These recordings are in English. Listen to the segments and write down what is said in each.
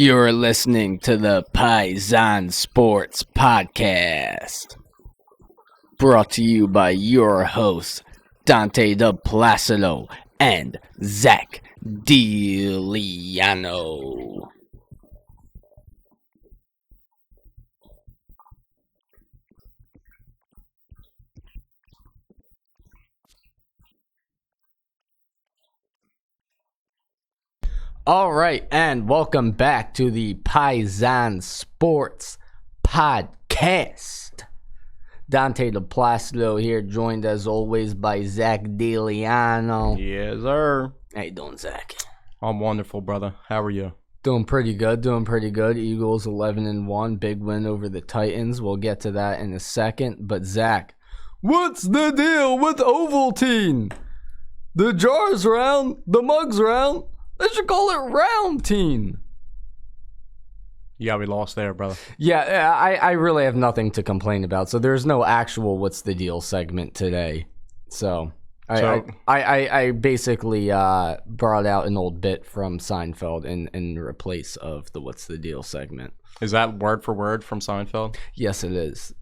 You're listening to the Paisan Sports podcast, brought to you by your hosts, Dante De Placido and Zach DiLiano. All right, and welcome back to the Paisan Sports podcast. Dante De Placido here, joined as always by Zach DiLiano. Yes, sir. How you doing, Zach? I'm wonderful, brother. How are you? Doing pretty good. Eagles 11-1, big win over the Titans. We'll get to that in a second. But Zach, what's the deal with Ovaltine? The jar's round, the mug's round. They should call it round teen. You got me lost there, brother. Yeah, I really have nothing to complain about. So there's no actual what's the deal segment today. So I basically brought out an old bit from Seinfeld in replace of the what's the deal segment. Is that word for word from Seinfeld? Yes, it is.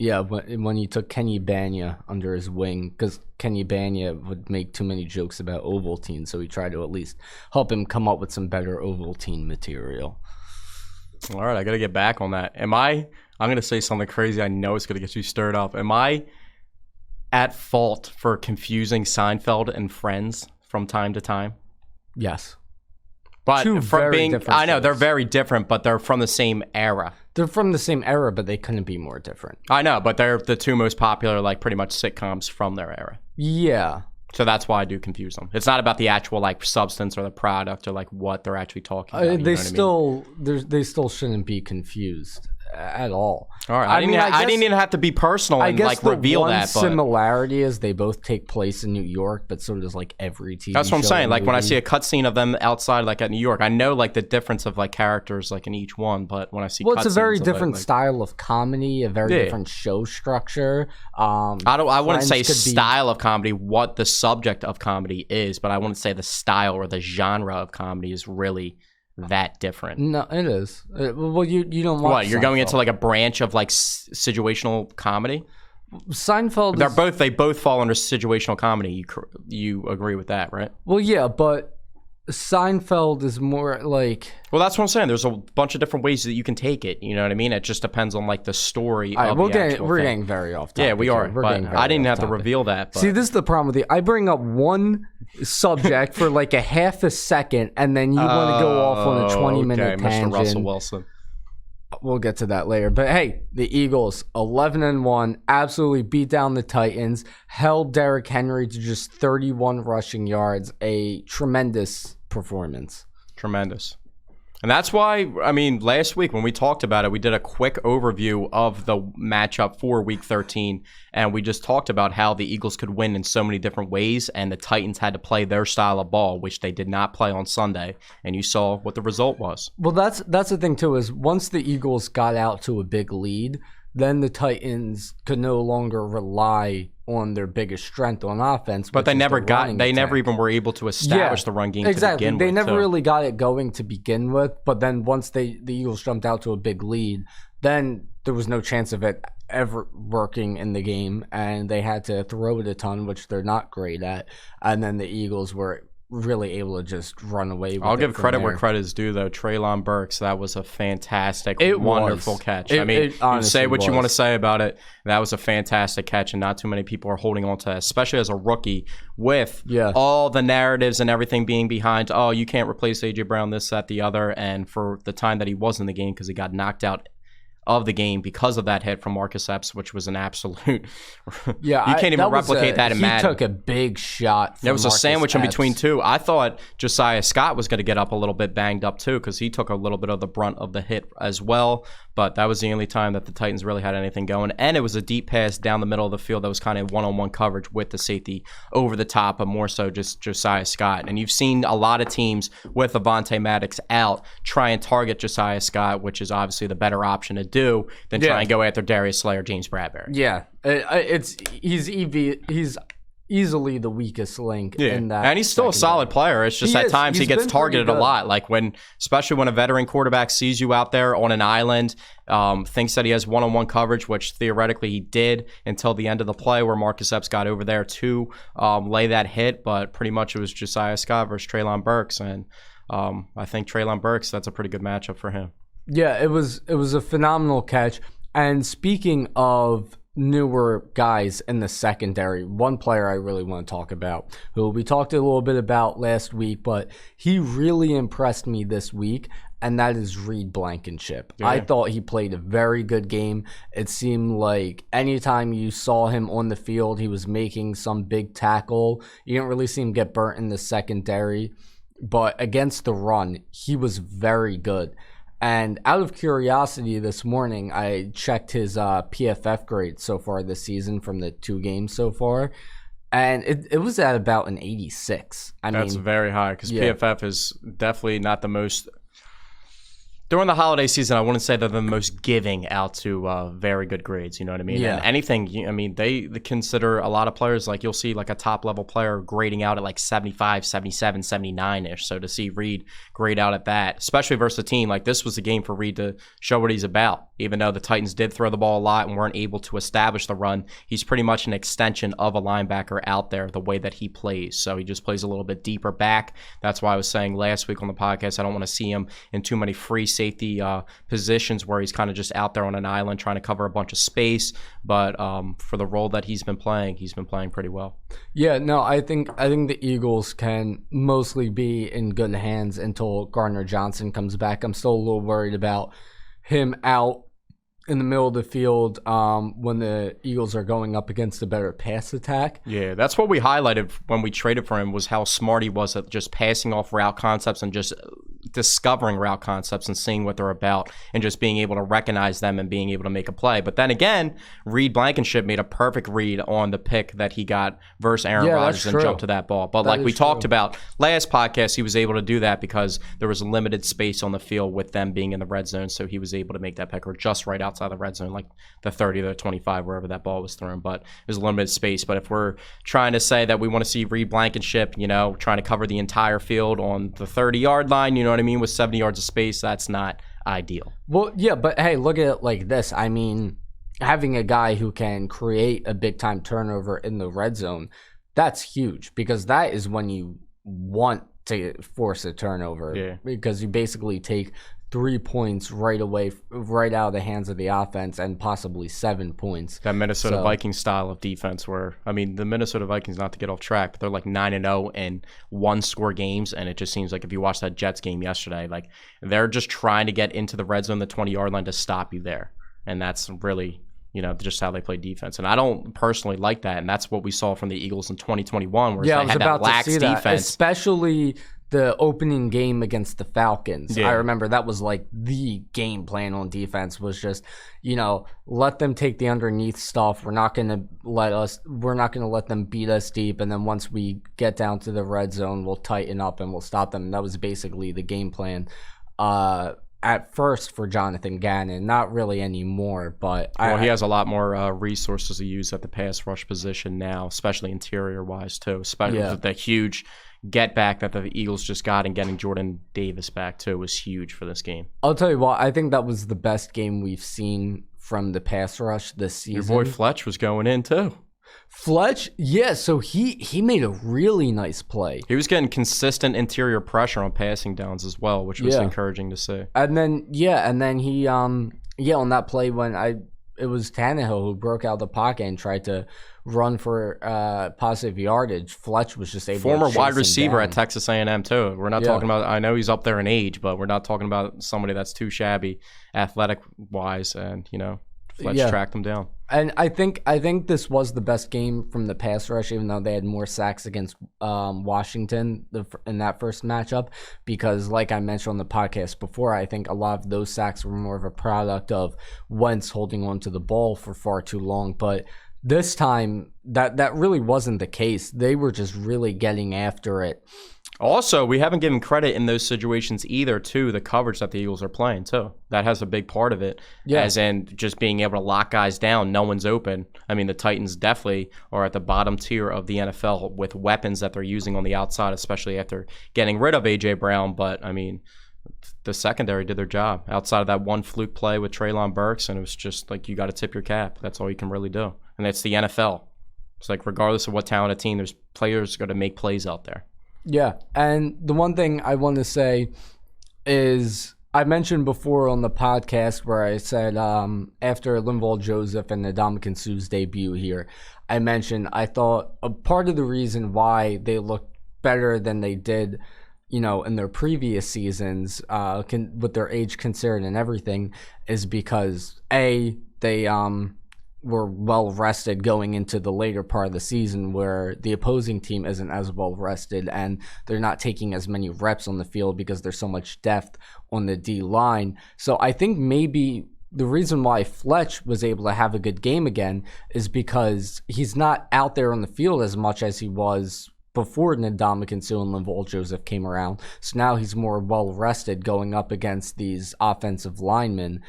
Yeah, when he took Kenny Bania under his wing, because Kenny Bania would make too many jokes about Ovaltine, so he tried to at least help him come up with some better Ovaltine material. All right, I got to get back on that. I'm going to say something crazy. I know it's going to get you stirred up. Am I at fault for confusing Seinfeld and Friends from time to time? Yes. But Two from very different I know shows. they're very different, but they're from the same era. They're from the same era, but they couldn't be more different. I know, but they're the two most popular, like pretty much sitcoms from their era. Yeah. So that's why I do confuse them. It's not about the actual like substance or the product or like what they're actually talking about. They still shouldn't be confused at all. All right, I didn't even have to be personal and like reveal that. But similarity is they both take place in New York, but so does like every TV. That's what I'm saying. Like movie. when I see a cutscene of them outside, like at New York, I know like the difference of like characters like in each one. But when I see, it's a very cutscenes of different it, like, style of comedy, a very different show structure. I wouldn't say Friends could be- style of comedy, what the subject of comedy is, but I wouldn't say the style or the genre of comedy is really that different. No, it is. Well, you don't watch. What, you're going Seinfeld. into like a branch of like situational comedy? Seinfeld. They both fall under situational comedy. You agree with that, right? Well, yeah, but Seinfeld is more like. Well, that's what I'm saying. There's a bunch of different ways that you can take it. You know what I mean? It just depends on like the story. All right, of we're getting very off topic. Yeah, we are. But I didn't have to reveal that. But. See, this is the problem with you. I bring up one subject for like a half a second, and then you want to go off on a 20-minute tangent. Mr. Russell Wilson. We'll get to that later. But hey, the Eagles, 11-1, absolutely beat down the Titans, held Derrick Henry to just 31 rushing yards, a tremendous performance. Tremendous. And that's why, I mean, last week when we talked about it, we did a quick overview of the matchup for Week 13, and we just talked about how the Eagles could win in so many different ways, and the Titans had to play their style of ball, which they did not play on Sunday, and you saw what the result was. Well, that's the thing, too, is once the Eagles got out to a big lead, then the Titans could no longer rely on their biggest strength on offense. But they never even were able to establish the run game to begin with. They never really got it going to begin with, but then once the Eagles jumped out to a big lead, then there was no chance of it ever working in the game, and they had to throw it a ton, which they're not great at, and then the Eagles were really able to just run away with it. I'll give credit where credit is due, though. Treylon Burks, that was a fantastic, wonderful catch. I mean, you say what you want to say about it. That was a fantastic catch, and not too many people are holding on to that, especially as a rookie with all the narratives and everything being behind, oh, you can't replace A.J. Brown, this, that, the other, and for the time that he was in the game because he got knocked out of the game because of that hit from Marcus Epps, which was an absolute you can't even replicate that in Madden. He took a big shot. There was Marcus a sandwich Epps. in between two. I thought Josiah Scott was going to get up a little bit banged up too because he took a little bit of the brunt of the hit as well, but that was the only time that the Titans really had anything going, and it was a deep pass down the middle of the field that was kind of one-on-one coverage with the safety over the top, but more so just Josiah Scott. And you've seen a lot of teams with Avonte Maddox out try and target Josiah Scott, which is obviously the better option to do than try and go after Darius Slay or James Bradbury. Yeah, he's easily the weakest link in that. And he's still a solid player. It's just at times he gets targeted a lot. Like especially when a veteran quarterback sees you out there on an island, thinks that he has one-on-one coverage, which theoretically he did until the end of the play where Marcus Epps got over there to lay that hit. But pretty much it was Josiah Scott versus Treylon Burks. And I think Treylon Burks, that's a pretty good matchup for him. Yeah, it was a phenomenal catch. And speaking of newer guys in the secondary, one player I really want to talk about, who we talked a little bit about last week, but he really impressed me this week, and that is Reed Blankenship. Yeah. I thought he played a very good game. It seemed like anytime you saw him on the field, he was making some big tackle. You didn't really see him get burnt in the secondary, but against the run, he was very good. And out of curiosity this morning, I checked his PFF grade so far this season from the 2 games so far, and it was at about an 86. That's very high because PFF is definitely not the most – during the holiday season, I wouldn't say they're the most giving out to very good grades. You know what I mean? Yeah. And anything, I mean, they consider a lot of players, like you'll see like a top-level player grading out at like 75, 77, 79-ish. So to see Reed grade out at that, especially versus a team, like this was a game for Reed to show what he's about. Even though the Titans did throw the ball a lot and weren't able to establish the run, he's pretty much an extension of a linebacker out there the way that he plays. So he just plays a little bit deeper back. That's why I was saying last week on the podcast, I don't want to see him in too many free safety positions where he's kind of just out there on an island trying to cover a bunch of space. But for the role that he's been playing pretty well. Yeah, no, I think the Eagles can mostly be in good hands until Gardner Johnson comes back. I'm still a little worried about him out in the middle of the field when the Eagles are going up against a better pass attack. Yeah, that's what we highlighted when we traded for him, was how smart he was at just passing off route concepts and just discovering route concepts and seeing what they're about and just being able to recognize them and being able to make a play. But then again, Reed Blankenship made a perfect read on the pick that he got versus Aaron Rodgers and jumped to that ball. But like we talked about last podcast, he was able to do that because there was limited space on the field with them being in the red zone, so he was able to make that pick, or just right outside the red zone, like the 30 to the 25, wherever that ball was thrown. But it was limited space. But if we're trying to say that we want to see Reed Blankenship, trying to cover the entire field on the 30-yard line, you know what I mean, with 70 yards of space, that's not ideal. Well, yeah, but hey, look at it like this. I mean, having a guy who can create a big-time turnover in the red zone, that's huge, because that is when you want to force a turnover. Yeah. Because you basically take 3 points right away, right out of the hands of the offense, and possibly 7 points. That Minnesota Vikings style of defense where, I mean, the Minnesota Vikings, not to get off track, but they're like 9-0 in one-score games, and it just seems like if you watched that Jets game yesterday, like they're just trying to get into the red zone, the 20-yard line, to stop you there. And that's really, just how they play defense. And I don't personally like that, and that's what we saw from the Eagles in 2021, where they had that lax defense. That, especially the opening game against the Falcons. Yeah. I remember that was like the game plan on defense, was just, let them take the underneath stuff. We're not going to let them beat us deep. And then once we get down to the red zone, we'll tighten up and we'll stop them. And that was basically the game plan at first for Jonathan Gannon. Not really anymore, but he has a lot more resources to use at the pass rush position now, especially interior wise too, especially with the huge get back that the Eagles just got, and getting Jordan Davis back too was huge for this game. I'll tell you what, I think that was the best game we've seen from the pass rush this season. Your boy Fletch was going in too. Fletch, yeah, so he made a really nice play. He was getting consistent interior pressure on passing downs as well, which was encouraging to see. And then he on that play when it was Tannehill who broke out the pocket and tried to run for positive yardage. Fletch was just able former to chase wide receiver him at Texas A&M too. We're not talking about, I know he's up there in age, but we're not talking about somebody that's too shabby athletic wise, and Fletch tracked him down. And I think this was the best game from the pass rush, even though they had more sacks against Washington in that first matchup, because like I mentioned on the podcast before, I think a lot of those sacks were more of a product of Wentz holding on to the ball for far too long. But this time that really wasn't the case. They were just really getting after it. Also, we haven't given credit in those situations either to the coverage that the Eagles are playing, too. That has a big part of it, as in just being able to lock guys down. No one's open. I mean, the Titans definitely are at the bottom tier of the NFL with weapons that they're using on the outside, especially after getting rid of A.J. Brown. But, I mean, the secondary did their job outside of that one fluke play with Treylon Burks, and it was just like you got to tip your cap. That's all you can really do. And that's the NFL. It's like regardless of what talented team, there's players going to make plays out there. Yeah, and the one thing I want to say is I mentioned before on the podcast where I said after Linval Joseph and Ndamukong Suh's debut here, I mentioned I thought a part of the reason why they looked better than they did, in their previous seasons, with their age considered and everything, is because they were well rested going into the later part of the season where the opposing team isn't as well rested and they're not taking as many reps on the field because there's so much depth on the D line. So I think maybe the reason why Fletch was able to have a good game again is because he's not out there on the field as much as he was before Ndamukong Suh and Linval Joseph came around. So now he's more well-rested going up against these offensive linemen.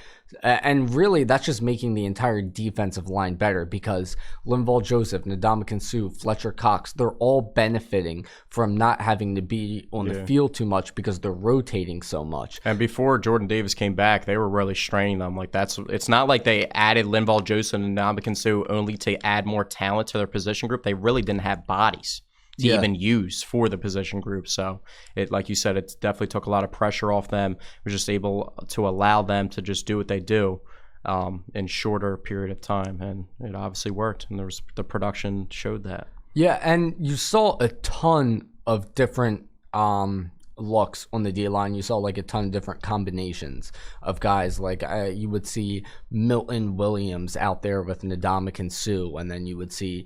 And really, that's just making the entire defensive line better because Linval Joseph, Ndamukong Suh, Fletcher Cox, they're all benefiting from not having to be on the field too much because they're rotating so much. And before Jordan Davis came back, they were really straining them. It's not like they added Linval Joseph and Ndamukong Suh only to add more talent to their position group. They really didn't have bodies to even use for the position group. So it, like you said, it definitely took a lot of pressure off them. We're just able to allow them to just do what they do in shorter period of time. And it obviously worked. And the production showed that. Yeah. And you saw a ton of different looks on the D-line. You saw like a ton of different combinations of guys. Like you would see Milton Williams out there with Ndamukong Suh, and then you would see,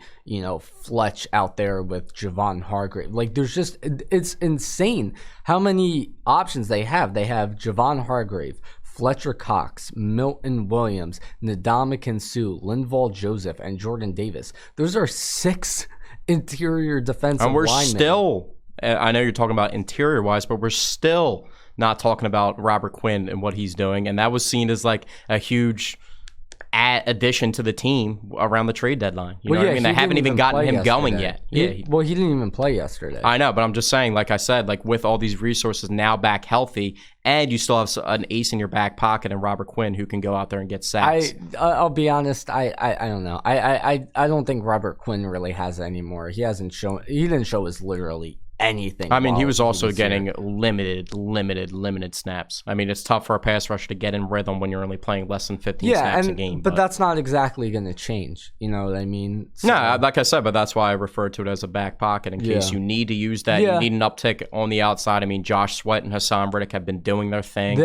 Fletch out there with Javon Hargrave. Like there's just, it's insane how many options they have. They have Javon Hargrave, Fletcher Cox, Milton Williams, Ndamukong Suh, Linval Joseph, and Jordan Davis. Those are 6 interior defensive linemen. And I know you're talking about interior-wise, but we're still not talking about Robert Quinn and what he's doing. And that was seen as like a huge addition to the team around the trade deadline. You know what I mean? They haven't even gotten him going yet. He didn't even play yesterday. I know, but I'm just saying, like I said, like with all these resources now back healthy, and you still have an ace in your back pocket and Robert Quinn who can go out there and get sacks. I'll be honest, I don't know. I don't think Robert Quinn really has it anymore. He didn't show us literally anything. I mean, he was also getting limited snaps. I mean, it's tough for a pass rusher to get in rhythm when you're only playing less than 15 snaps a game. But that's not exactly going to change. You know what I mean? So, no, like I said, but that's why I refer to it as a back pocket in case you need to use that. You need an uptick on the outside. I mean, Josh Sweat and Hassan Reddick have been doing their thing.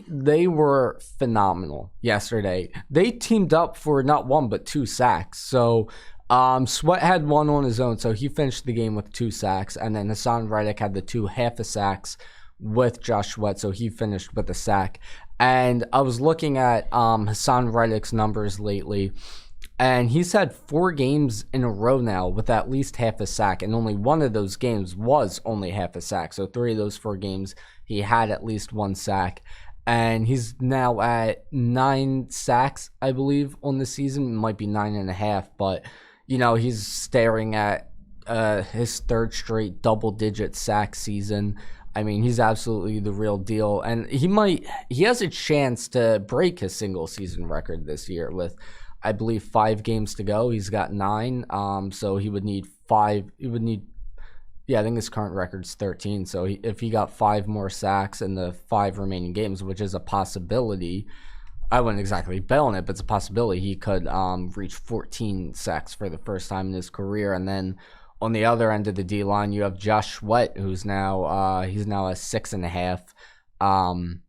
They were phenomenal yesterday. They teamed up for not 1 but 2 sacks. So Sweat had 1 on his own, so he finished the game with 2 sacks, and then Hassan Reddick had the 2 half-a-sacks with Josh Sweat, so he finished with a sack. And I was looking at Hassan Reddick's numbers lately, and he's had 4 games in a row now with at least half a sack, and only 1 of those games was only half a sack. So 3 of those 4 games, he had at least 1 sack. And he's now at 9 sacks, I believe, on the season. It might be 9.5, but he's staring at his 3rd straight double-digit sack season. I mean, he's absolutely the real deal. And he has a chance to break his single-season record this year with, I believe, 5 games to go. He's got 9, so he would need 5. I think his current record's 13. So if he got 5 more sacks in the 5 remaining games, which is a possibility, I wouldn't exactly bet on it, but it's a possibility he could reach 14 sacks for the first time in his career. And then on the other end of the D line, you have Josh Sweat, who's now he's now at 6.5.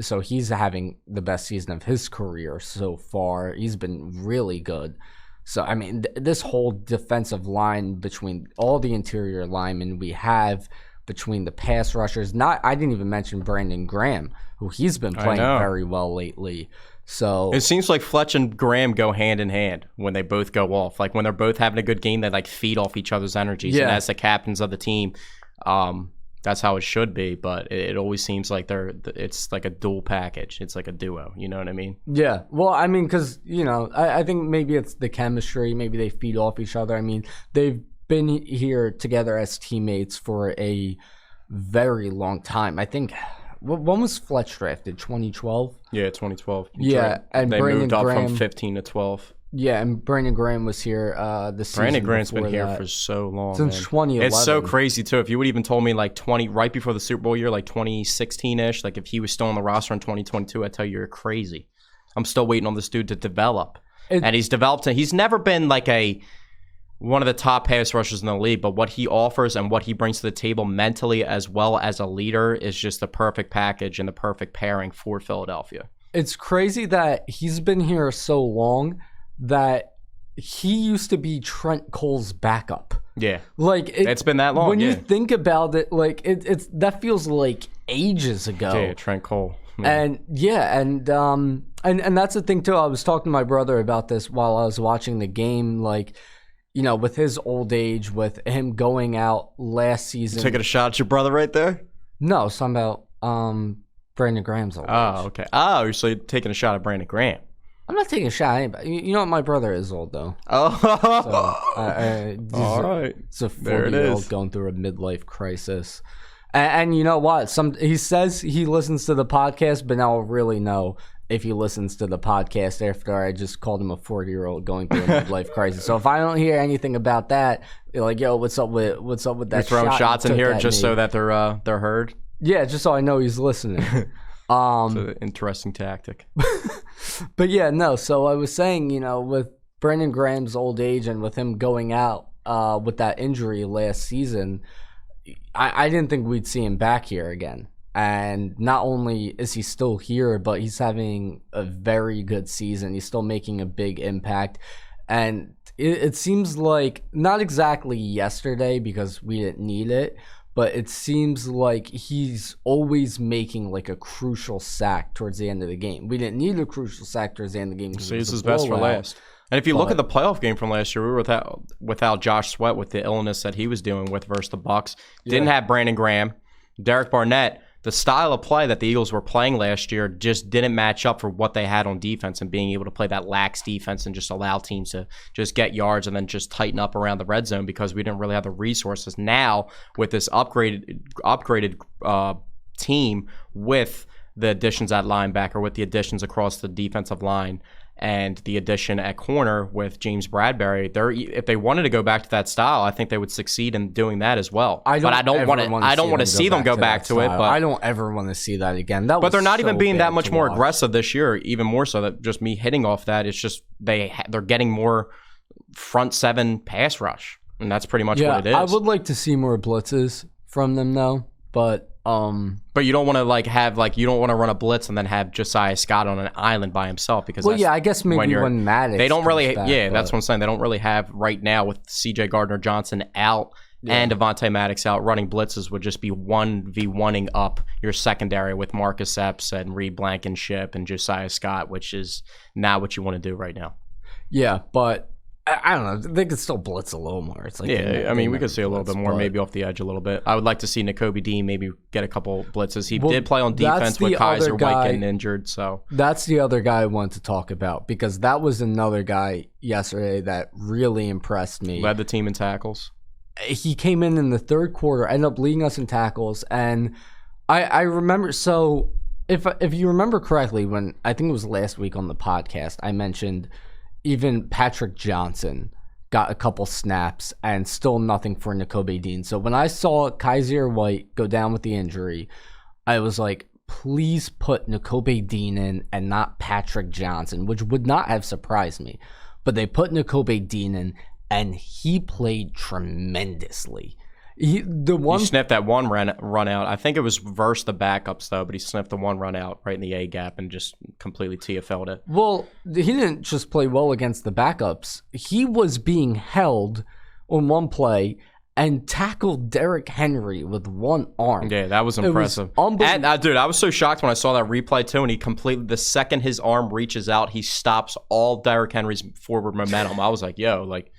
So he's having the best season of his career so far. He's been really good. So I mean, this whole defensive line between all the interior linemen we have between the pass rushers. I didn't even mention Brandon Graham, who he's been playing very well lately. So it seems like Fletch and Graham go hand in hand when they both go off. Like when they're both having a good game, they like feed off each other's energies. Yeah. And as the captains of the team, that's how it should be. But it always seems like it's like a dual package. It's like a duo. You know what I mean? Yeah. Well, I mean, because I think maybe it's the chemistry. Maybe they feed off each other. I mean, they've been here together as teammates for a very long time. I think. When was Fletch drafted? 2012? Yeah, 2012. Yeah, and they Brandon moved up Graham, from 15 to 12. Yeah, and Brandon Graham was here this season. Brandon Graham's been here for so long. Since 2011. It's so crazy, too. If you would even told me like right before the Super Bowl year, like 2016-ish, like if he was still on the roster in 2022, I'd tell you you're crazy. I'm still waiting on this dude to develop. And he's developed. He's never been like one of the top pass rushers in the league, but what he offers and what he brings to the table mentally as well as a leader is just the perfect package and the perfect pairing for Philadelphia. It's crazy that he's been here so long that he used to be Trent Cole's backup. Yeah. Like it's been that long. When you think about it, like it's that feels like ages ago. Yeah, Trent Cole. Man. And that's the thing too. I was talking to my brother about this while I was watching the game, like with his old age, with him going out last season. Taking a shot at your brother right there? No, it's talking about Brandon Graham's old age. Oh, okay. Oh, so you're taking a shot at Brandon Graham. I'm not taking a shot at anybody. You know what? My brother is old, though. Oh. So, all right. It's a 40-year-old going through a midlife crisis. And you know what? He says he listens to the podcast, but now I'll really know if he listens to the podcast after I just called him a 40-year-old going through a midlife crisis. So if I don't hear anything about that, you're like, yo, what's up with that? You're throwing shots in here just so that they're heard? Yeah, just so I know he's listening. It's an interesting tactic. But yeah, no. So I was saying, with Brandon Graham's old age and with him going out with that injury last season, I didn't think we'd see him back here again. And not only is he still here, but he's having a very good season. He's still making a big impact. And it seems like, not exactly yesterday because we didn't need it, but it seems like he's always making like a crucial sack towards the end of the game. We didn't need a crucial sack towards the end of the game. Saves his best for last. And if you look at the playoff game from last year, we were without Josh Sweat with the illness that he was dealing with versus the Bucs. Didn't have Brandon Graham, Derek Barnett. The style of play that the Eagles were playing last year just didn't match up for what they had on defense and being able to play that lax defense and just allow teams to just get yards and then just tighten up around the red zone because we didn't really have the resources. Now, with this upgraded team with the additions at linebacker, with the additions across the defensive line, and the addition at corner with James Bradbury, if they wanted to go back to that style, I think they would succeed in doing that as well. I don't want to see them go back to it. But I don't ever want to see that again. But they're not even being that much more aggressive this year. Even more so, that just me hitting off that. It's just they're getting more front seven pass rush, and that's pretty much what it is. I would like to see more blitzes from them though, but you don't want to you don't want to run a blitz and then have Josiah Scott on an island by himself because I guess maybe when Maddox they don't really that's what I'm saying, they don't really have right now with CJ Gardner-Johnson out and Devontae Maddox out. Running blitzes would just be 1v1ing up your secondary with Marcus Epps and Reed Blankenship and Josiah Scott, which is not what you want to do right now. Yeah, but I don't know. They could still blitz a little more. It's like we could see a little bit more, maybe off the edge a little bit. I would like to see Nakobe Dean maybe get a couple blitzes. He did play on defense with Kaiser White getting injured. So that's the other guy I want to talk about because that was another guy yesterday that really impressed me. Led the team in tackles. He came in the third quarter, ended up leading us in tackles, and I remember. So if you remember correctly, when I think it was last week on the podcast, I mentioned. Even Patrick Johnson got a couple snaps and still nothing for Nakobe Dean. So when I saw Kaiser White go down with the injury, I was like, please put Nakobe Dean in and not Patrick Johnson, which would not have surprised me. But they put Nakobe Dean in, and he played tremendously. He sniffed that one run out. I think it was versus the backups, though, but he sniffed the one run out right in the A-gap and just completely TFL'd it. Well, he didn't just play well against the backups. He was being held on one play, and tackled Derrick Henry with one arm. Yeah, that was impressive. And dude, I was so shocked when I saw that replay too, and he completely, the second his arm reaches out, he stops all Derrick Henry's forward momentum. I was like, yo, like,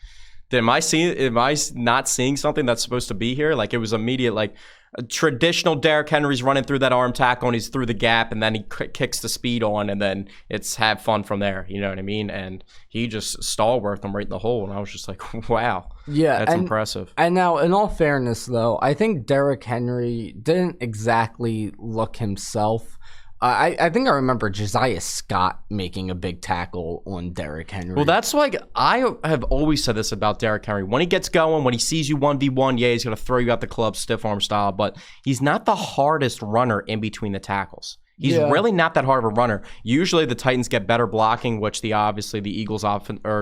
am I not seeing something that's supposed to be here? Like, it was immediate, like, a traditional Derrick Henry's running through that arm tackle and he's through the gap and then he kicks the speed on and then it's have fun from there. You know what I mean? And he just stalwarted him right in the hole. And I was just like, wow. Yeah. That's impressive. And now, in all fairness, though, I think Derrick Henry didn't exactly look himself. I think I remember Josiah Scott making a big tackle on Derrick Henry. Well, that's like, I have always said this about Derrick Henry. When he gets going, when he sees you 1v1, yeah, he's going to throw you out the club stiff arm style, but he's not the hardest runner in between the tackles. He's really not that hard of a runner. Usually the Titans get better blocking, which obviously the Eagles'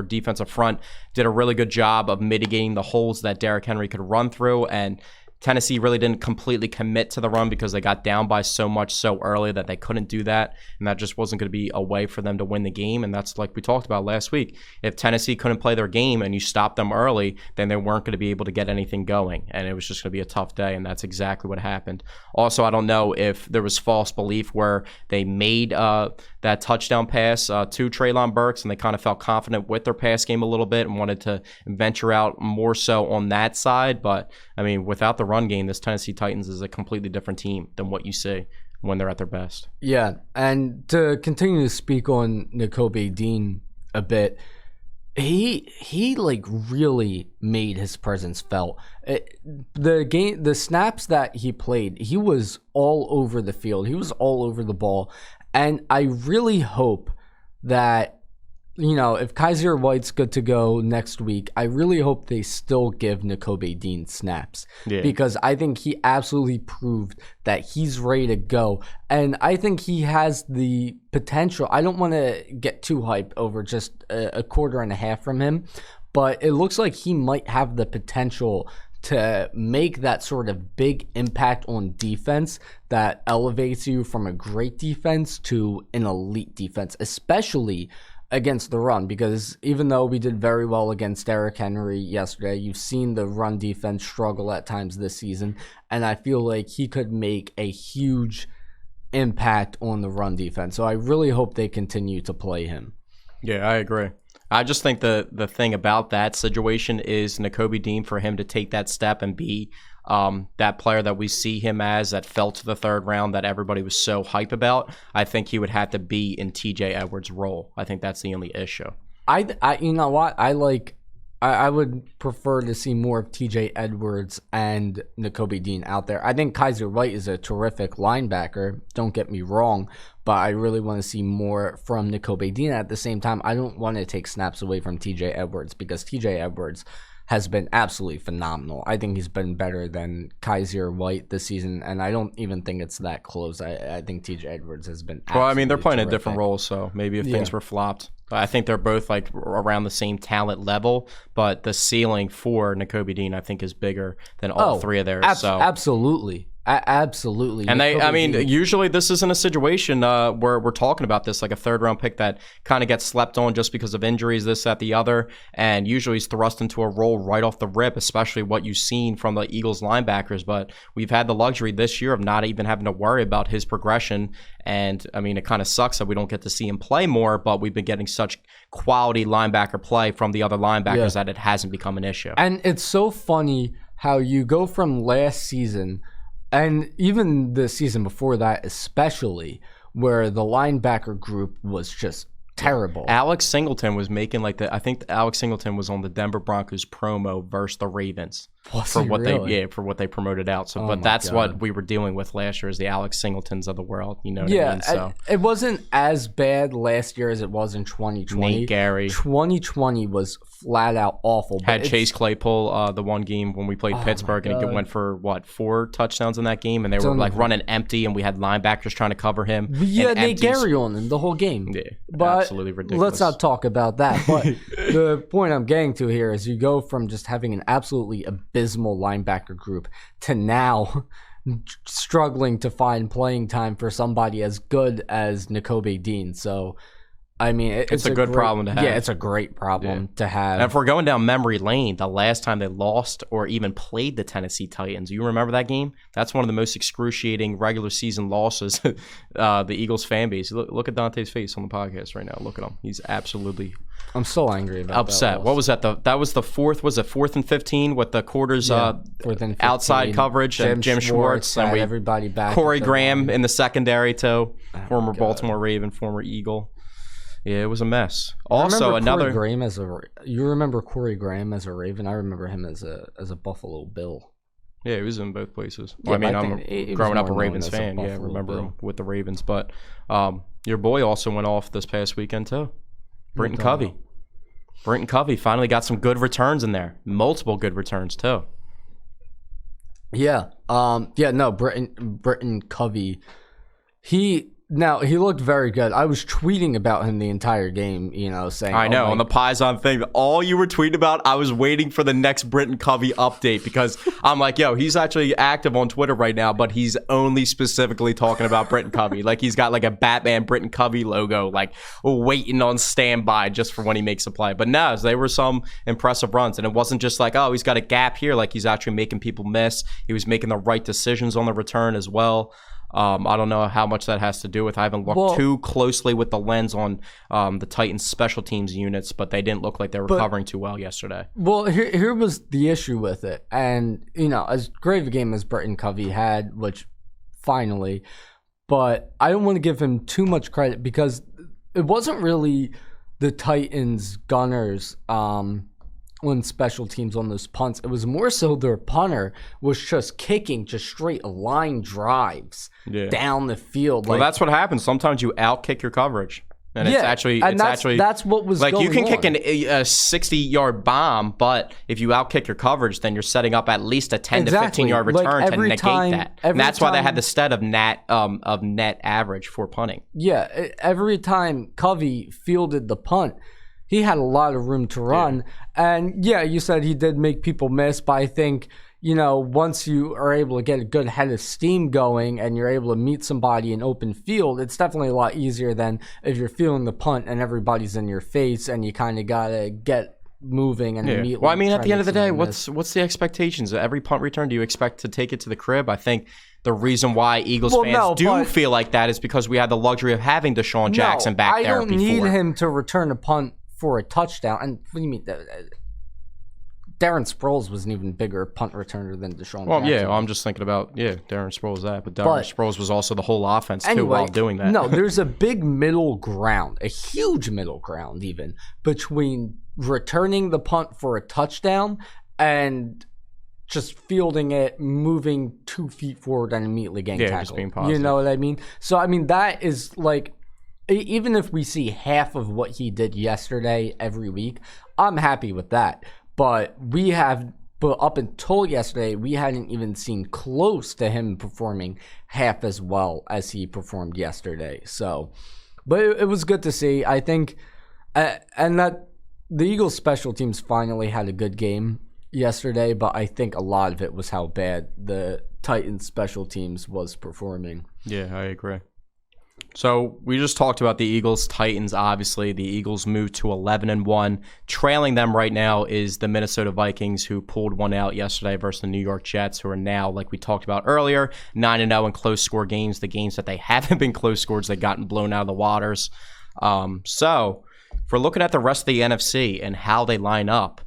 defensive front did a really good job of mitigating the holes that Derrick Henry could run through, and Tennessee really didn't completely commit to the run because they got down by so much so early that they couldn't do that, and that just wasn't going to be a way for them to win the game. And that's like we talked about last week. If Tennessee couldn't play their game and you stopped them early, then they weren't going to be able to get anything going, and it was just going to be a tough day, and that's exactly what happened. Also, I don't know if there was false belief where they made that touchdown pass to Treylon Burks, and they kind of felt confident with their pass game a little bit and wanted to venture out more so on that side. But, I mean, without the run game, this Tennessee Titans is a completely different team than what you see when they're at their best. Yeah, and to continue to speak on Nakobe Dean a bit, he like really made his presence felt. The snaps that he played, he was all over the field. He was all over the ball. And I really hope that, you know, if Kaiser White's good to go next week, I really hope they still give Nakobe Dean snaps. Yeah. Because I think he absolutely proved that he's ready to go. And I think he has the potential. I don't want to get too hyped over just a quarter and a half from him, but it looks like he might have the potential to make that sort of big impact on defense that elevates you from a great defense to an elite defense, especially against the run, because even though we did very well against Derrick Henry yesterday, you've seen the run defense struggle at times this season, and I feel like he could make a huge impact on the run defense. So I really hope they continue to play him. Yeah, I agree. I just think the thing about that situation is Nakobe Dean, for him to take that step and be that player that we see him as, that fell to the third round, that everybody was so hype about. I think he would have to be in TJ Edwards' role. I think that's the only issue. I you know what? I would prefer to see more of TJ Edwards and Nakobe Dean out there. I think Kaiser White is a terrific linebacker, don't get me wrong, but I really want to see more from Nakobe Dean. At the same time, I don't want to take snaps away from TJ Edwards, because TJ Edwards has been absolutely phenomenal. I think he's been better than Kaiser White this season, and I don't even think it's that close. I think TJ Edwards has been well, I mean, they're playing terrific. A different role, so maybe if things were flopped. I think they're both like around the same talent level, but the ceiling for Nakobe Dean, I think, is bigger than all three of theirs. Absolutely. Absolutely. And usually this isn't a situation where we're talking about this like a third round pick that kind of gets slept on just because of injuries, this, that, the other. And usually he's thrust into a role right off the rip, especially what you've seen from the Eagles linebackers. But we've had the luxury this year of not even having to worry about his progression. And I mean, it kind of sucks that we don't get to see him play more, but we've been getting such quality linebacker play from the other linebackers that it hasn't become an issue. And it's so funny how you go from last season, and even the season before that especially, where the linebacker group was just terrible. Alex Singleton was making I think Alex Singleton was on the Denver Broncos promo versus the Ravens. For what they promoted out. So, but that's what we were dealing with last year, is the Alex Singletons of the world. You know what I mean? So it wasn't as bad last year as it was in 2020. Nate Gary. 2020 was flat out awful. Had Chase Claypool the one game when we played Pittsburgh, and he went for 4 touchdowns in that game, and they were like running empty, and we had linebackers trying to cover him. Yeah, Nate Gary on him the whole game. Yeah, but absolutely ridiculous. Let's not talk about that. But the point I'm getting to here is you go from just having an absolutely abysmal linebacker group to now struggling to find playing time for somebody as good as Nakobe Dean. So I mean, it's a good problem to have. Yeah, it's a great problem to have. And if we're going down memory lane, the last time they lost or even played the Tennessee Titans, you remember that game? That's one of the most excruciating regular season losses the Eagles fan base. Look at Dante's face on the podcast right now. Look at him. He's absolutely I'm still angry about upset. That what was that? That was the fourth. Was it 4th and 15 with the quarters outside coverage and Jim Schwartz and everybody back. Corey Graham in the secondary too, former Baltimore Raven, former Eagle. Yeah, it was a mess. Also, another. You remember Corey Graham as a Raven? I remember him as a Buffalo Bill. Yeah, he was in both places. Yeah, well, I'm growing up a Ravens fan. Yeah, I remember him with the Ravens. But your boy also went off this past weekend too. Brenton Covey. Brenton Covey finally got some good returns in there. Multiple good returns too. Yeah. No, Brenton Covey. He looked very good. I was tweeting about him the entire game, saying... I know, on the Paisan thing, all you were tweeting about, I was waiting for the next Brenton Covey update because I'm like, yo, he's actually active on Twitter right now, but he's only specifically talking about Brenton Covey. Like, he's got like a Batman Brenton Covey logo, like, waiting on standby just for when he makes a play. But no, they were some impressive runs, and it wasn't just like, oh, he's got a gap here. Like, he's actually making people miss. He was making the right decisions on the return as well. I don't know how much that has to do with. I haven't looked too closely with the lens on the Titans special teams units, but they didn't look like they were covering too well yesterday. Well, here was the issue with it. And, as great of a game as Brenton Covey had, which finally, but I don't want to give him too much credit because it wasn't really the Titans gunners on special teams on those punts. It was more so their punter was just kicking just straight line drives down the field. Well, that's what happens. Sometimes you outkick your coverage. And that's what was like going you can on. kick a 60-yard bomb, but if you outkick your coverage, then you're setting up at least a 10 to 15-yard return to negate that. And that's why they had the stat of net average for punting. Yeah, every time Covey fielded the punt, he had a lot of room to run. Yeah. And you said he did make people miss, but I think, once you are able to get a good head of steam going and you're able to meet somebody in open field, it's definitely a lot easier than if you're feeling the punt and everybody's in your face and you kind of got to get moving and immediately. Well, I mean, at the end of the day, what's the expectations? Every punt return, do you expect to take it to the crib? I think the reason why Eagles fans feel like that is because we had the luxury of having Deshaun Jackson back there before. I don't need him to return a punt for a touchdown. And what do you mean? Darren Sproles was an even bigger punt returner than Deshaun Jackson. I'm just thinking about, Darren Sproles but Darren Sproles was also the whole offense too while doing that. No, there's a big middle ground, a huge middle ground even, between returning the punt for a touchdown and just fielding it, moving 2 feet forward and immediately getting tackled. Just being positive. You know what I mean? So, I mean, that is like... Even if we see half of what he did yesterday every week, I'm happy with that. But up until yesterday, we hadn't even seen close to him performing half as well as he performed yesterday. So, but it was good to see. I think, and that the Eagles special teams finally had a good game yesterday, but I think a lot of it was how bad the Titans special teams was performing. Yeah, I agree. So we just talked about the Eagles, Titans. Obviously, the Eagles moved to 11-1. Trailing them right now is the Minnesota Vikings, who pulled one out yesterday versus the New York Jets, who are now, like we talked about earlier, 9-0 in close score games. The games that they haven't been close scores, they've gotten blown out of the waters. So if we're looking at the rest of the NFC and how they line up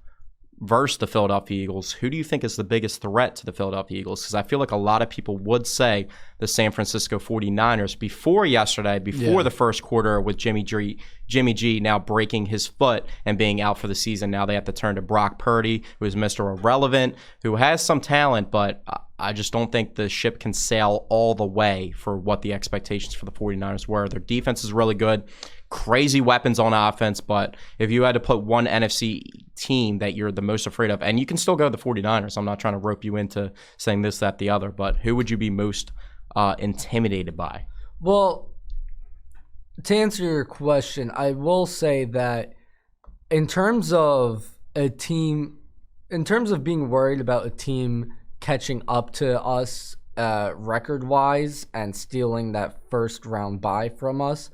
versus the Philadelphia Eagles, who do you think is the biggest threat to the Philadelphia Eagles? Because I feel like a lot of people would say the San Francisco 49ers before yesterday, the first quarter with Jimmy G now breaking his foot and being out for the season. Now they have to turn to Brock Purdy, who is Mr. Irrelevant, who has some talent, but I just don't think the ship can sail all the way for what the expectations for the 49ers were. Their defense is really good. Crazy weapons on offense, but if you had to put one NFC team that you're the most afraid of, and you can still go to the 49ers, I'm not trying to rope you into saying this, that, the other, but who would you be most intimidated by? Well, to answer your question, I will say that in terms of being worried about a team catching up to us record-wise and stealing that first round bye from us,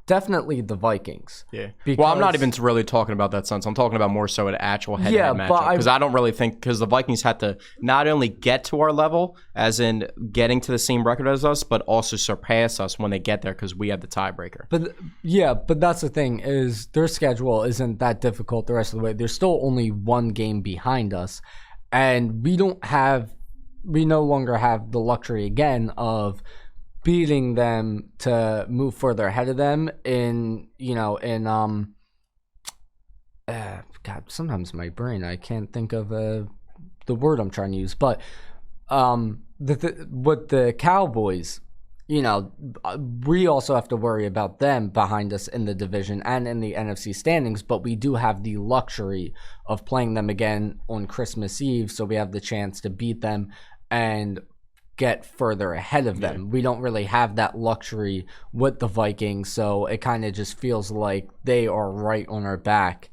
definitely the Vikings. Yeah. Well, I'm not even really talking about that sense. I'm talking about more so an actual head-to-head matchup. Because I don't really think, because the Vikings had to not only get to our level, as in getting to the same record as us, but also surpass us when they get there because we have the tiebreaker. But that's the thing, is their schedule isn't that difficult the rest of the way. They're still only one game behind us. And we no longer have the luxury again of beating them to move further ahead of them God, sometimes my brain, I can't think of the word I'm trying to use, but with the Cowboys, we also have to worry about them behind us in the division and in the NFC standings, but we do have the luxury of playing them again on Christmas Eve, so we have the chance to beat them and get further ahead of them. We don't really have that luxury with the Vikings, so it kind of just feels like they are right on our back.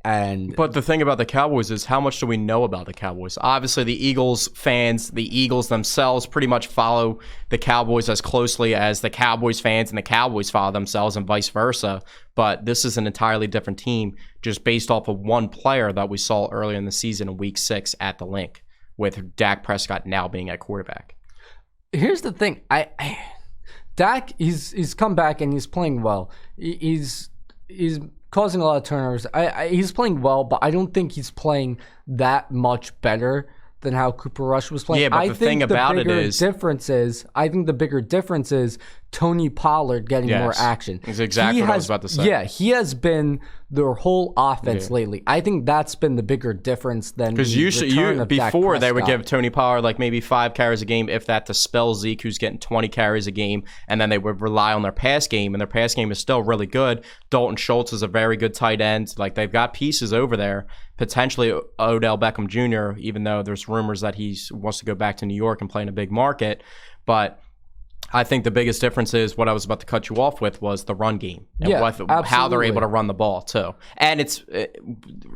But the thing about the Cowboys is, how much do we know about the Cowboys? Obviously, the Eagles fans, the Eagles themselves pretty much follow the Cowboys as closely as the Cowboys fans and the Cowboys follow themselves, and vice versa. But this is an entirely different team just based off of one player that we saw earlier in the season in Week 6 at the Link, with Dak Prescott now being at quarterback. Here's the thing. Dak, he's come back and he's playing well. He's causing a lot of turnovers. He's playing well, but I don't think he's playing that much better than how Cooper Rush was playing. Yeah, but the thing about it is, I think the bigger difference is Tony Pollard getting more action. That's exactly what I was about to say. Yeah, he has been their whole offense lately. I think that's been the bigger difference than because before they would give Tony Pollard like maybe 5 carries a game, if that, to spell Zeke, who's getting 20 carries a game, and then they would rely on their pass game, and their pass game is still really good. Dalton Schultz is a very good tight end. Like, they've got pieces over there. Potentially Odell Beckham Jr., even though there's rumors that he wants to go back to New York and play in a big market. But I think the biggest difference is what I was about to cut you off with was the run game and how they're able to run the ball too. And it's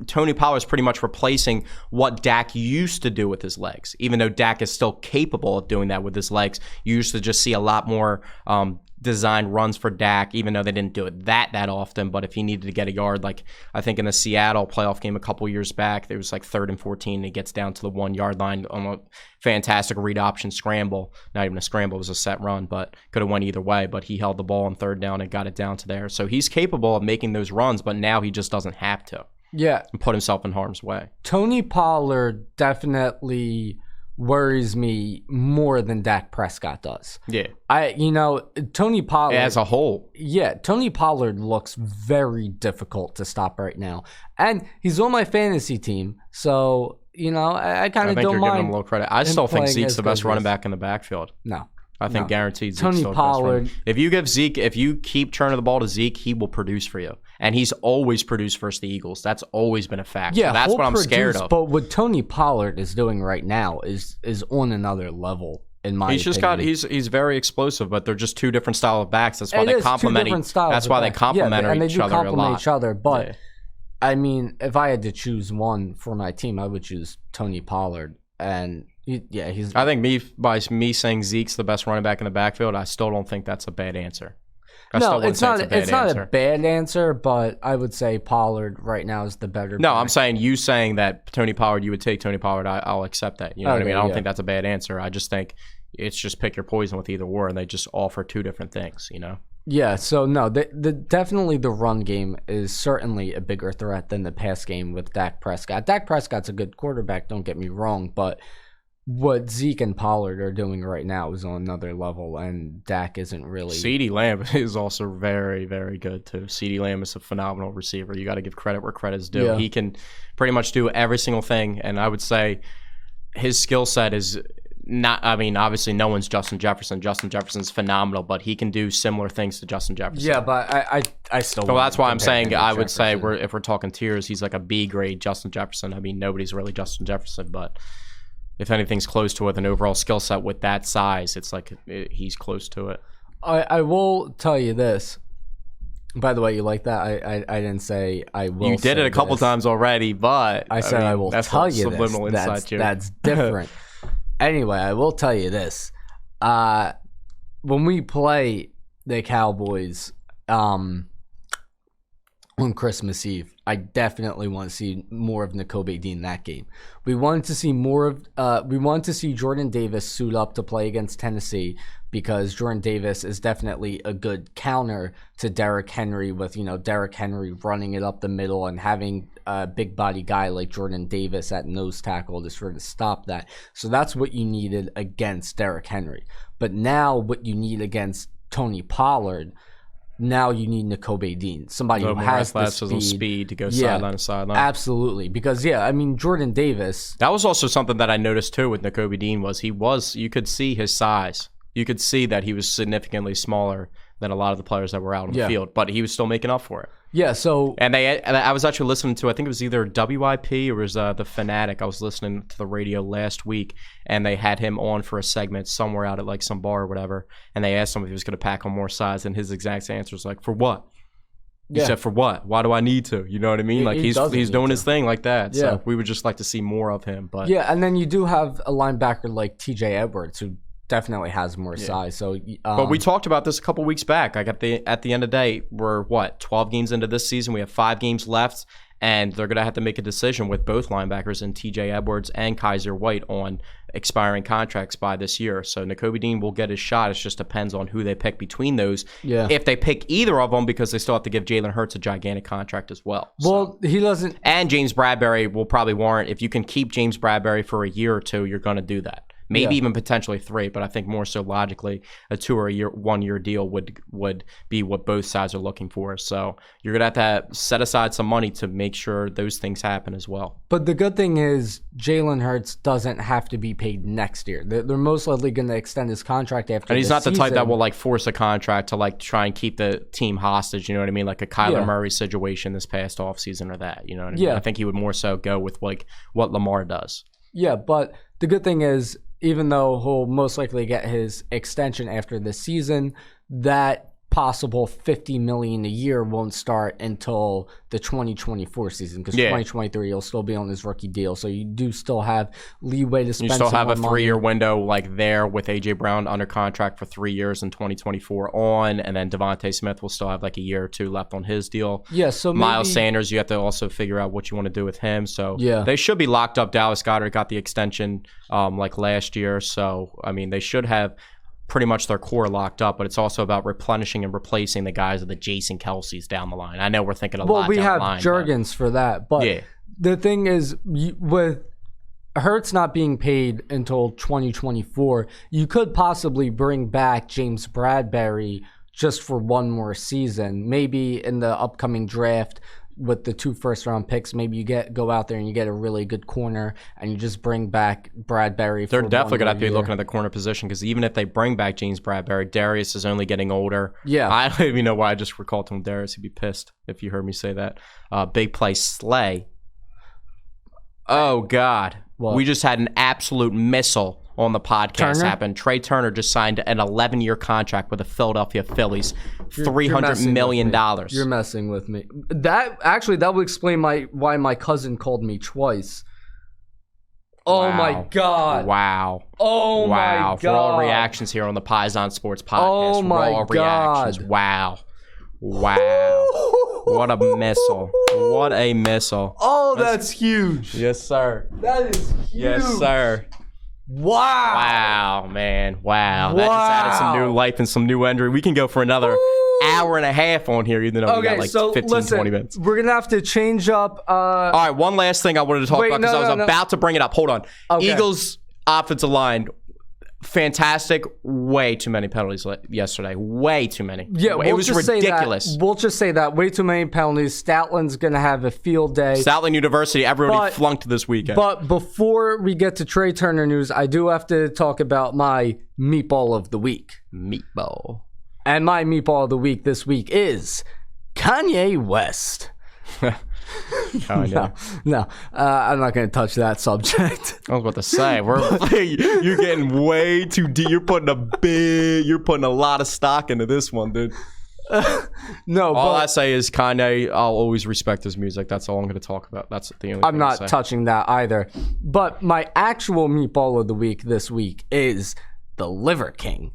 Tony Pollard's pretty much replacing what Dak used to do with his legs. Even though Dak is still capable of doing that with his legs, you used to just see a lot more designed runs for Dak, even though they didn't do it that often. But if he needed to get a yard, like I think in the Seattle playoff game a couple years back, there was like 3rd and 14, and he gets down to the 1 yard line on a fantastic read option scramble. Not even a scramble, it was a set run, but could have went either way. But he held the ball on 3rd down and got it down to there. So he's capable of making those runs, but now he just doesn't have to. Yeah. And put himself in harm's way. Tony Pollard definitely worries me more than Dak Prescott does. Yeah. Tony Pollard as a whole. Yeah, Tony Pollard looks very difficult to stop right now. And he's on my fantasy team, so I kind of don't mind. I think you're giving him a little credit. I still think Zeke's the best running back in the backfield. No. I think guaranteed Zeke's Tony still Pollard. If you keep turning the ball to Zeke, he will produce for you. And he's always produced versus the Eagles. That's always been a fact. Yeah, so that's what I'm scared of. But what Tony Pollard is doing right now is on another level, in my opinion. He's very explosive, but they're just two different style of backs. That's why they complement each other. That's why they complement each other a lot. And they do complement each other, but I mean, if I had to choose one for my team, I would choose Tony Pollard. And he's. I think by me saying Zeke's the best running back in the backfield, I still don't think that's a bad answer. It's not a bad answer, but I would say Pollard right now is the better. No, I'm saying you saying that Tony Pollard, you would take Tony Pollard. I'll accept that. You know what I mean? I don't think that's a bad answer. I just think it's just pick your poison with either or, and they just offer two different things. Yeah. So no, definitely the run game is certainly a bigger threat than the pass game with Dak Prescott. Dak Prescott's a good quarterback. Don't get me wrong, but what Zeke and Pollard are doing right now is on another level, and Dak isn't really. CeeDee Lamb is also very, very good too. CeeDee Lamb is a phenomenal receiver. You got to give credit where credit is due. Yeah. He can pretty much do every single thing, and I would say his skill set is not. I mean, obviously, no one's Justin Jefferson. Justin Jefferson's phenomenal, but he can do similar things to Justin Jefferson. Yeah, but I still. So that's why I'm saying I would say if we're talking tiers, he's like a B grade Justin Jefferson. I mean, nobody's really Justin Jefferson, but if anything's close to it, an overall skill set with that size, it's like he's close to it. I will tell you this. By the way, you like that? I didn't say I will. You did it a couple times already, but I said I will tell you this. That's different. Anyway, I will tell you this. When we play the Cowboys, on Christmas Eve. I definitely want to see more of Nakobe Dean in that game. We wanted to see Jordan Davis suit up to play against Tennessee because Jordan Davis is definitely a good counter to Derrick Henry with, Derrick Henry running it up the middle and having a big body guy like Jordan Davis at nose tackle to sort of stop that. So that's what you needed against Derrick Henry. But now what you need against Tony Pollard, now you need Nakobe Dean, somebody who has the speed to go sideline to sideline. Absolutely, because Jordan Davis. That was also something that I noticed too with Nakobe Dean you could see his size. You could see that he was significantly smaller than a lot of the players that were out on the field, but he was still making up for it. Yeah, so... And I was actually listening to, I think it was either WIP or it was The Fanatic. I was listening to the radio last week, and they had him on for a segment somewhere out at like some bar or whatever, and they asked him if he was going to pack on more size, and his exact answer was like, for what? He said, for what? Why do I need to? You know what I mean? Like, he's doing his thing like that. Yeah. So we would just like to see more of him. But yeah, and then you do have a linebacker like TJ Edwards, who definitely has more size. So, but we talked about this a couple weeks back. Like at the end of the day, we're 12 games into this season. We have 5 games left, and they're gonna have to make a decision with both linebackers and TJ Edwards and Kaiser White on expiring contracts by this year. So Nakobe Dean will get his shot. It just depends on who they pick between those. Yeah. If they pick either of them, because they still have to give Jalen Hurts a gigantic contract as well. Well, he doesn't. And James Bradberry will probably warrant, if you can keep James Bradberry for a year or two, you're going to do that. Maybe even potentially 3, but I think more so logically a 2 or 1 year deal would be what both sides are looking for. So you're going to have to set aside some money to make sure those things happen as well. But the good thing is Jalen Hurts doesn't have to be paid next year. They're most likely going to extend his contract after And he's not the type that will like force a contract to like try and keep the team hostage, you know what I mean? Like a Kyler Murray situation this past offseason or that, you know what I mean? I think he would more so go with like what Lamar does. Yeah, but the good thing is, even though he'll most likely get his extension after this season, that possible $50 million a year won't start until the 2024 season, because 2023 he'll still be on his rookie deal. So you do still have leeway to spend. You still have a 3-year money. window like there with AJ Brown under contract for 3 years in 2024 on, and then Devontae Smith will still have like a year or 2 left on his deal. Yeah, so Miles Sanders, you have to also figure out what you want to do with him. So they should be locked up. Dallas Goedert got the extension like last year, so I mean they should have pretty much their core locked up, but it's also about replenishing and replacing the guys of the Jason Kelce's down the line. I know we're thinking a lot down the line. Well, we have Juergens for that, but the thing is, with Hurts not being paid until 2024, you could possibly bring back James Bradberry just for 1 more season. Maybe in the upcoming draft with the 2 first-round picks, maybe you go out there and you get a really good corner and you just bring back Bradberry. They're definitely going to have to be looking at the corner position, because even if they bring back James Bradberry, Darius is only getting older. Yeah. I don't even know why I just recalled him Darius. He'd be pissed if you heard me say that. Big play Slay. Oh, God. What? We just had an absolute missile on the podcast happen. Trey Turner just signed an 11-year contract with the Philadelphia Phillies, $300 million. You're messing with me. That would explain why my cousin called me twice. Oh my God! Wow! Oh my God! For all reactions here on the Paisan Sports podcast. Oh my raw God! Reactions. Wow! What a missile! What a missile! Oh, that's huge! Yes, sir. That is huge! Yes, sir. Wow, man. Wow. That just added some new life and some new energy. We can go for another hour and a half on here, even though we got like 20 minutes. We're going to have to change up. All right, one last thing I wanted to talk about, because I was about to bring it up. Hold on. Okay. Eagles offensive line, fantastic. Way too many penalties yesterday. Way too many. Yeah, it was ridiculous. We'll just say that. Way too many penalties. Statlin's going to have a field day. Stoutland University, everybody flunked this weekend. But before we get to Trey Turner news, I do have to talk about my meatball of the week. Meatball. And my meatball of the week this week is Kanye West. No, I'm not going to touch that subject. I was about to say, you're getting way too deep. You're putting a lot of stock into this one, dude. All I say is Kanye, I'll always respect his music. That's all I'm going to talk about. That's the only thing I'm not touching that either. But my actual meatball of the week this week is the Liver King.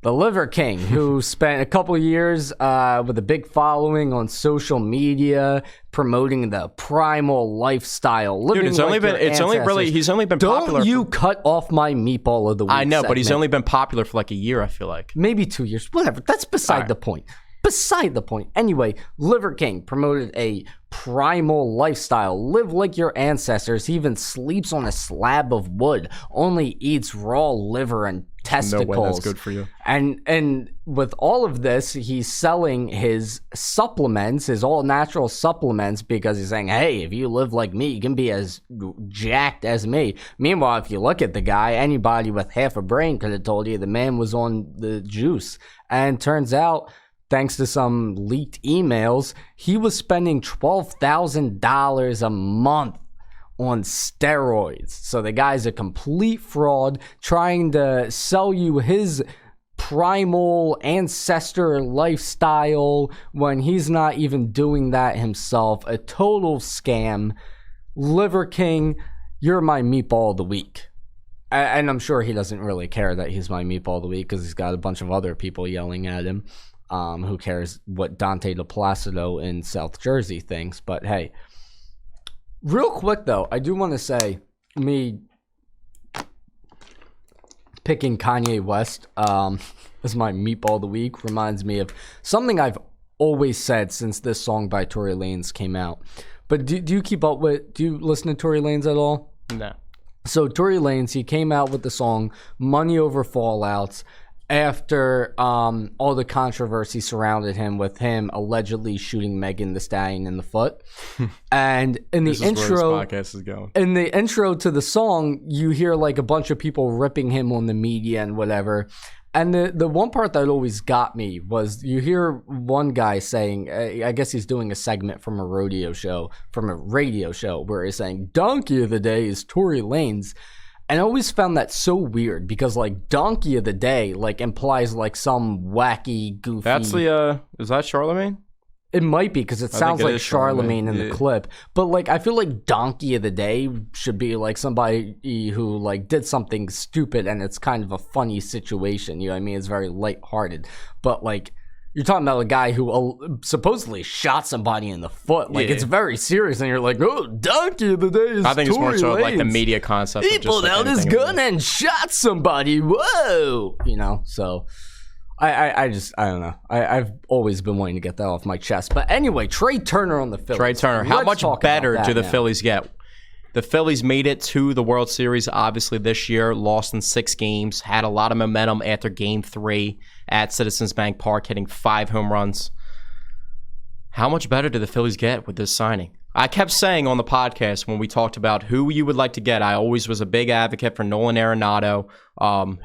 The Liver King, who spent a couple years with a big following on social media, promoting the primal lifestyle. Dude, he's only been popular. Don't you cut off my meatball of the week I know, segment. but he's only been popular for like a year, I feel like. Maybe 2 years. Whatever. That's beside the point. Beside the point. Anyway, Liver King promoted a primal lifestyle. Live like your ancestors. He even sleeps on a slab of wood. Only eats raw liver and testicles. No way that's good for you. And with all of this, he's selling his supplements, his all natural supplements, because he's saying, hey, if you live like me, you can be as jacked as me. Meanwhile, if you look at the guy, anybody with half a brain could have told you the man was on the juice. And turns out, thanks to some leaked emails, he was spending $12,000 a month on steroids. So the guy's a complete fraud, trying to sell you his primal ancestor lifestyle when he's not even doing that himself. A total scam. Liver King, you're my meatball of the week. And I'm sure he doesn't really care that he's my meatball of the week because he's got a bunch of other people yelling at him. Who cares what Dante DePlacido in South Jersey thinks? But hey, real quick though, I do want to say, me picking Kanye West as my meatball of the week reminds me of something I've always said since this song by Tory Lanez came out. But do you keep up with? Do you listen to Tory Lanez at all? No. So Tory Lanez, he came out with the song "Money Over Fallouts" after all the controversy surrounded him with him allegedly shooting Megan Thee Stallion in the foot. And in the intro, where this podcast is going. In the intro to the song, you hear like a bunch of people ripping him on the media and whatever. And the one part that always got me was you hear one guy saying, I guess he's doing a segment from a radio show, where he's saying, Donkey of the Day is Tory Lanez. And I always found that so weird because, like, Donkey of the Day, like, implies, like, some wacky, goofy... That's the, is that Charlemagne? It might be because it sounds like Charlemagne in the clip. But, like, I feel like Donkey of the Day should be, like, somebody who, like, did something stupid and it's kind of a funny situation. You know what I mean? It's very lighthearted. But, like... You're talking about a guy who supposedly shot somebody in the foot. Like, it's very serious, and you're like, oh, Donkey of the Day is I think Tory it's more so Lanez. like the media concept. He pulled out his gun and shot somebody. Whoa! You know, so I don't know. I've always been wanting to get that off my chest. But anyway, Trey Turner on the Phillies. Trey Turner. How much better do the Phillies get? The Phillies made it to the World Series, obviously, this year. Lost in 6 games. Had a lot of momentum after Game 3 at Citizens Bank Park, hitting 5 home runs. How much better do the Phillies get with this signing? I kept saying on the podcast when we talked about who you would like to get, I always was a big advocate for Nolan Arenado,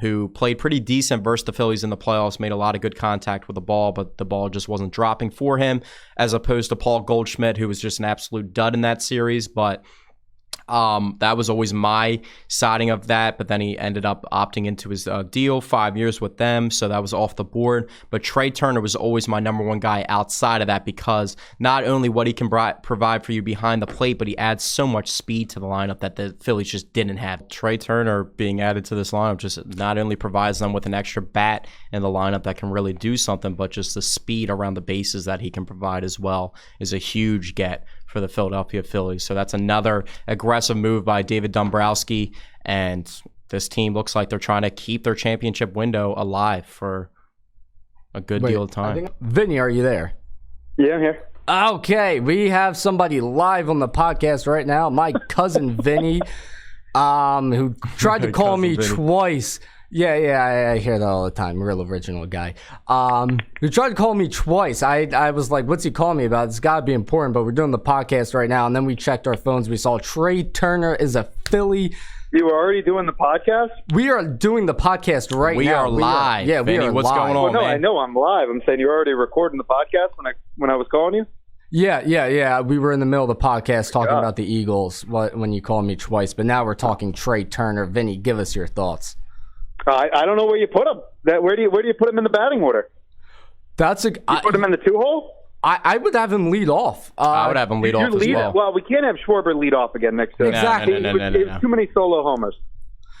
who played pretty decent versus the Phillies in the playoffs, made a lot of good contact with the ball, but the ball just wasn't dropping for him, as opposed to Paul Goldschmidt, who was just an absolute dud in that series. But that was always my siding of that, but then he ended up opting into his deal, 5 years with them, so that was off the board. But Trey Turner was always my number one guy outside of that, because not only what he can provide for you behind the plate, but he adds so much speed to the lineup that the Phillies just didn't have. Trey Turner being added to this lineup just not only provides them with an extra bat in the lineup that can really do something, but just the speed around the bases that he can provide as well is a huge get for the Philadelphia Phillies. So that's another aggressive move by David Dombrowski, and this team looks like they're trying to keep their championship window alive for a good deal of time. Vinny, are you there? Yeah, I'm here. Okay, we have somebody live on the podcast right now. My cousin Vinny, who tried to call me twice. Yeah, I hear that all the time. Real original guy. Who tried to call me twice. I was like, what's he calling me about? It's got to be important, but we're doing the podcast right now. And then we checked our phones. We saw Trey Turner is a Philly. You were already doing the podcast? We are doing the podcast right now. We are live. We are what's live. going on, well, no, man? I know I'm live. I'm saying you're already recording the podcast when I was calling you? Yeah. We were in the middle of the podcast talking about the Eagles when you called me twice. But now we're talking Trey Turner. Vinny, give us your thoughts. I don't know where you put him. Where do you put him in the batting order? Put him in the 2-hole? I would have him lead off. I would have him lead off as well. Well, we can't have Schwarber lead off again next year. Exactly. No. Too many solo homers.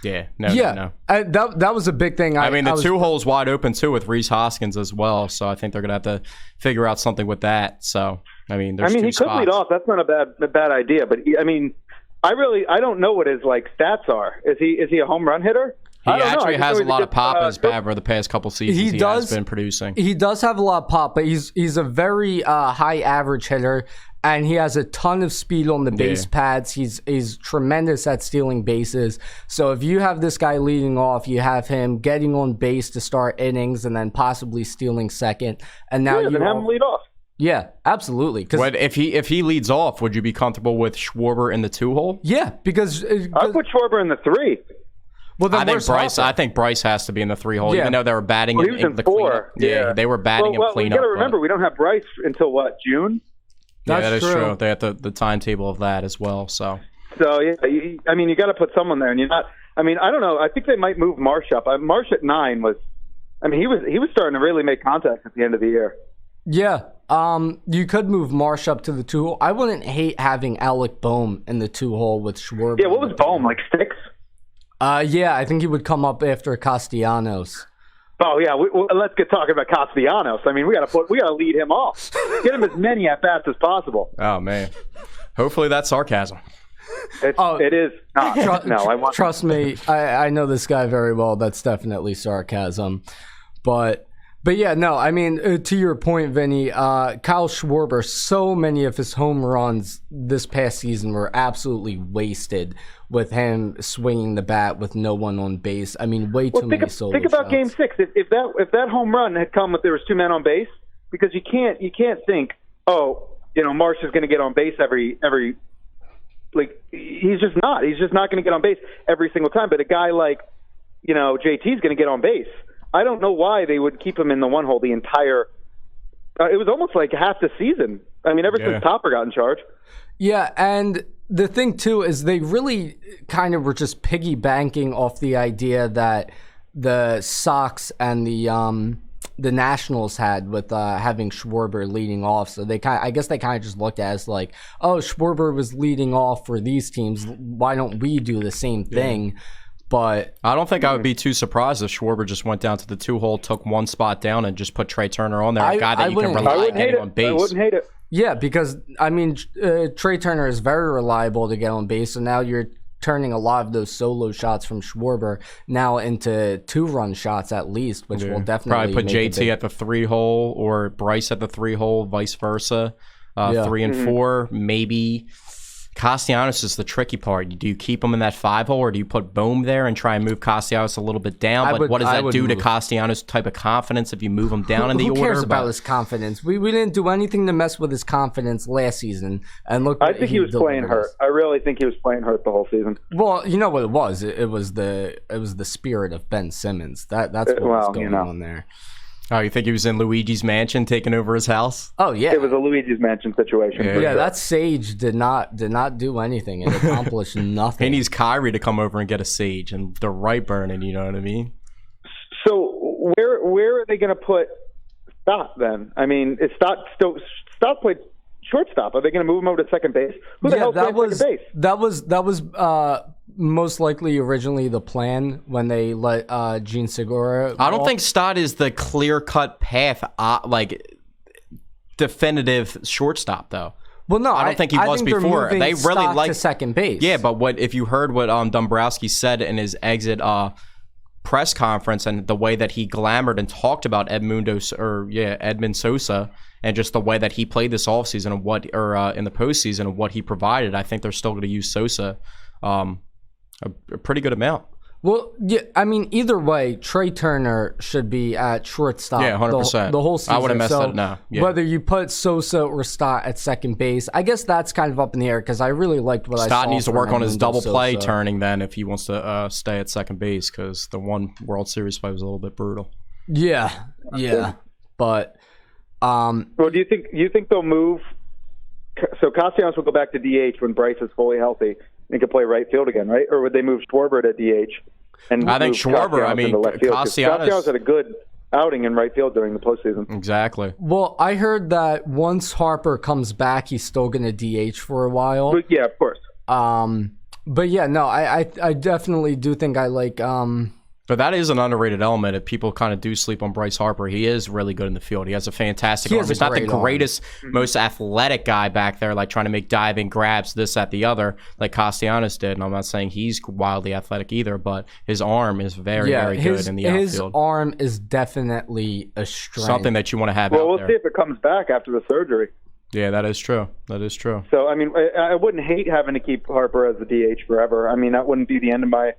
Yeah, no. That was a big thing. I mean, the 2-hole's wide open too with Rhys Hoskins as well, so I think they're gonna have to figure out something with that. So, I mean, there's he spots. could lead off. That's not a bad idea. But I don't know what his stats are. Is he a home run hitter? He actually has a lot of pop in his bat over the past couple seasons. He has been producing. He does have a lot of pop, but he's a very high average hitter, and he has a ton of speed on the base pads. He's tremendous at stealing bases. So if you have this guy leading off, you have him getting on base to start innings and then possibly stealing second. And now you have him lead off. Yeah, absolutely. But if he leads off, would you be comfortable with Schwarber in the 2-hole? Yeah, because I put Schwarber in the 3. Well, then I think Bryce has to be in the 3-hole, even though they were batting in the 4. Yeah, they were batting in cleanup. You got to remember, we don't have Bryce until June. That is true. They have the timetable of that as well. So yeah, you got to put someone there, and you're not. I mean, I don't know. I think they might move Marsh up. Marsh at 9 was. I mean, he was starting to really make contact at the end of the year. Yeah. You could move Marsh up to the 2-hole. I wouldn't hate having Alec Boehm in the 2-hole with Schwarber. Yeah, what was Boehm, 6? Yeah, I think he would come up after Castellanos. Oh yeah, let's get talking about Castellanos. I mean, we got to lead him off. Get him as many at bats as possible. Oh man, hopefully that's sarcasm. It is not. Trust me, I know this guy very well. That's definitely sarcasm, but yeah, no. I mean, to your point, Vinny, Kyle Schwarber. So many of his home runs this past season were absolutely wasted with him swinging the bat with no one on base. I mean, way too many solo shots. Think about Game 6. If that home run had come if there was 2 men on base, because you can't think, Marsh is going to get on base every. He's just not. He's just not going to get on base every single time. But a guy like, JT is going to get on base. I don't know why they would keep him in the 1-hole the entire. It was almost like half the season. I mean, ever since Topper got in charge. Yeah, and the thing too is they really kind of were just piggy banking off the idea that the Sox and the Nationals had with having Schwarber leading off. So I guess they kind of just looked at it as like, oh, Schwarber was leading off for these teams. Why don't we do the same thing? But I don't think I would be too surprised if Schwarber just went down to the 2-hole, took one spot down, and just put Trey Turner on there, a guy that you can rely on getting on base. I wouldn't hate it. Yeah, because, I mean, Trey Turner is very reliable to get on base, so now you're turning a lot of those solo shots from Schwarber now into 2-run shots at least, which will definitely probably put JT at the 3-hole or Bryce at the 3-hole, vice versa. 3 and 4, maybe. Castellanos is the tricky part. Do you keep him in that 5-hole or do you put Boehm there and try and move Castellanos a little bit down? But what does that do to Castellanos' type of confidence if you move him down in the order? Who cares about his confidence? We didn't do anything to mess with his confidence last season. And look, I think he was playing hurt. I really think he was playing hurt the whole season. Well, you know what it was? It was the spirit of Ben Simmons. That's what was going on there. Oh, you think he was in Luigi's mansion taking over his house? Oh, yeah. It was a Luigi's mansion situation. Yeah, that sage did not do anything. It accomplished nothing. He needs Kyrie to come over and get a sage and the right burning, you know what I mean? So where are they going to put Stott then? I mean, is Stott played shortstop. Are they going to move him over to second base? Who the hell played second base? That was most likely originally the plan when they let Gene Segura go. I don't think Stott is the clear-cut path, definitive shortstop, though. Well, no, I don't think he was before. They really like to second base. Yeah, but if you heard what Dombrowski said in his exit press conference and the way that he glamored and talked about Edmund Sosa and just the way that he played this offseason and in the postseason and what he provided, I think they're still going to use Sosa a pretty good amount. Well, yeah, I mean, either way, Trey Turner should be at shortstop. Yeah, 100%. The whole season. I would have messed that up now. Yeah. Whether you put Sosa or Stott at second base, I guess that's kind of up in the air because I really liked what I saw. Stott needs to work on his double play turning then if he wants to stay at second base because the one World Series play was a little bit brutal. Yeah, but well, do you think they'll move? So Castellanos will go back to DH when Bryce is fully healthy and can play right field again, right? Or would they move Schwarber to DH? And I think Schwarber. I mean, Castellanos had a good outing in right field during the postseason. Exactly. Well, I heard that once Harper comes back, he's still going to DH for a while. Yeah, of course. But yeah, no, I definitely do think I like. But that is an underrated element. If people kind of do sleep on Bryce Harper, he is really good in the field. He has a fantastic arm. He's not the greatest, most athletic guy back there, like trying to make diving grabs, this, that, the other, like Castellanos did. And I'm not saying he's wildly athletic either, but his arm is very good in the outfield. His arm is definitely a strength. Something that you want to have out there. Well, we'll see if it comes back after the surgery. Yeah, that is true. That is true. So, I mean, I wouldn't hate having to keep Harper as the DH forever. I mean, that wouldn't be the end of my...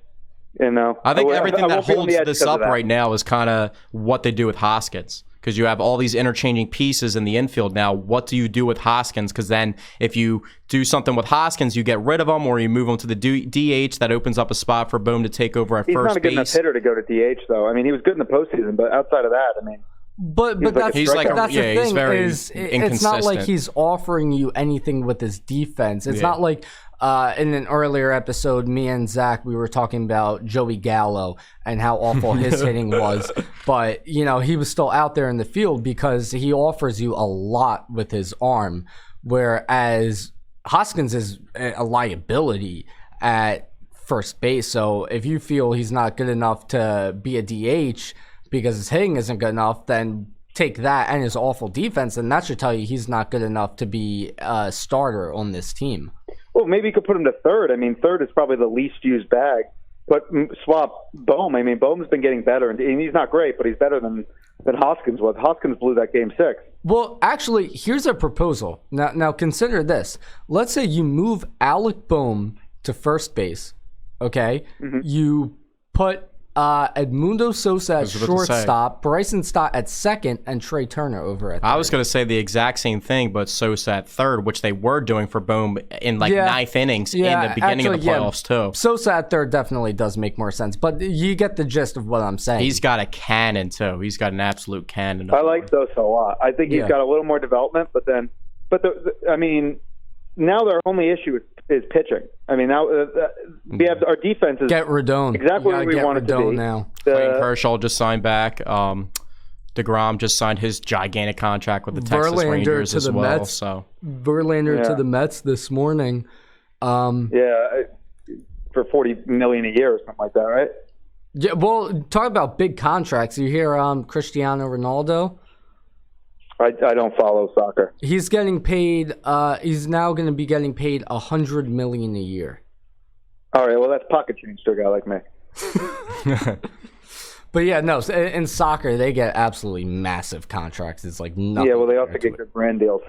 I think everything that holds this up right now is kind of what they do with Hoskins, because you have all these interchanging pieces in the infield now. What do you do with Hoskins? Because then if you do something with Hoskins, you get rid of him or you move him to the DH. That opens up a spot for Bohm to take over at first base. He's not a good enough hitter to go to DH, though. I mean, he was good in the postseason, but outside of that, I mean... But that's the thing is, it's not like he's offering you anything with his defense. It's not like in an earlier episode, me and Zach, we were talking about Joey Gallo and how awful his hitting was. But, he was still out there in the field because he offers you a lot with his arm, whereas Hoskins is a liability at first base. So if you feel he's not good enough to be a DH because his hitting isn't good enough, then take that and his awful defense, and that should tell you he's not good enough to be a starter on this team. Well, maybe you could put him to third. I mean, third is probably the least used bag. But swap Bohm. I mean, Bohm's been getting better, and he's not great, but he's better than Hoskins was. Hoskins blew that game 6. Well, actually, here's a proposal. Now consider this. Let's say you move Alec Bohm to first base, okay? Mm-hmm. You put Edmundo Sosa at shortstop, Bryson Stott at second, and Trey Turner over at third. I was going to say the exact same thing, but Sosa at third, which they were doing for Bohm in ninth innings in the beginning of the playoffs too. Sosa at third definitely does make more sense, but you get the gist of what I'm saying. He's got a cannon too. He's got an absolute cannon. I like Sosa a lot. I think he's got a little more development, but I mean, now their only issue is pitching. I mean, now we have our defense is get Rodon. Exactly what we want it to be. Now. Clayton Kershaw just signed back. DeGrom just signed his gigantic contract with the Texas Rangers as well. Mets. So Verlander to the Mets this morning. For $40 million a year or something like that, right? Yeah. Well, talk about big contracts. You hear Cristiano Ronaldo. I don't follow soccer. He's getting paid. He's now going to be getting paid $100 million a year. All right, well that's pocket change to a guy like me. But yeah, no. In soccer, they get absolutely massive contracts. It's like nothing. Yeah, well, they also get good brand deals.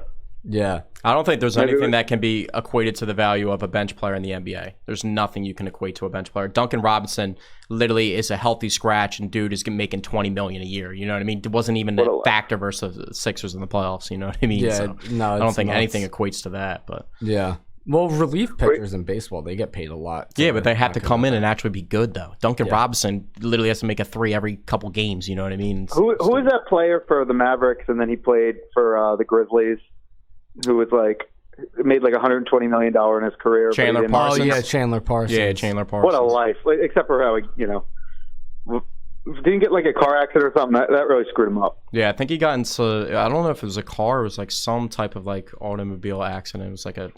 Yeah, I don't think there's anything that can be equated to the value of a bench player in the NBA. There's nothing you can equate to a bench player. Duncan Robinson literally is a healthy scratch, and dude is making $20 million a year. You know what I mean? It wasn't even a factor versus the Sixers in the playoffs. You know what I mean? Yeah, I don't think anything equates to that. But yeah, well, relief pitchers in baseball, they get paid a lot. Yeah, but they have to come in and actually be good though. Duncan Robinson literally has to make a 3 every couple games. You know what I mean? Who is that player for the Mavericks, and then he played for the Grizzlies? Who was made $120 million in his career. Chandler Parsons. Oh, yeah, Chandler Parsons. Yeah, Chandler Parsons. What a life. Except for how, didn't get a car accident or something. That really screwed him up. Yeah, I think he got into, I don't know if it was a car, it was some type of automobile accident. It was a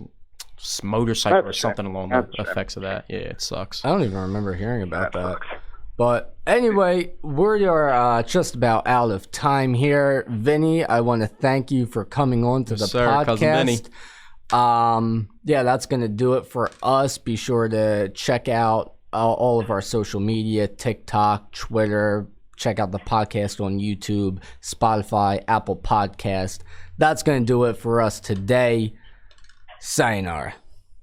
motorcycle or something along the effects of that. Yeah, it sucks. I don't even remember hearing about that. But anyway, we are just about out of time here. Vinny, I want to thank you for coming on to the podcast. Cousin Vinny. That's going to do it for us. Be sure to check out all of our social media, TikTok, Twitter. Check out the podcast on YouTube, Spotify, Apple Podcast. That's going to do it for us today. Sayonara.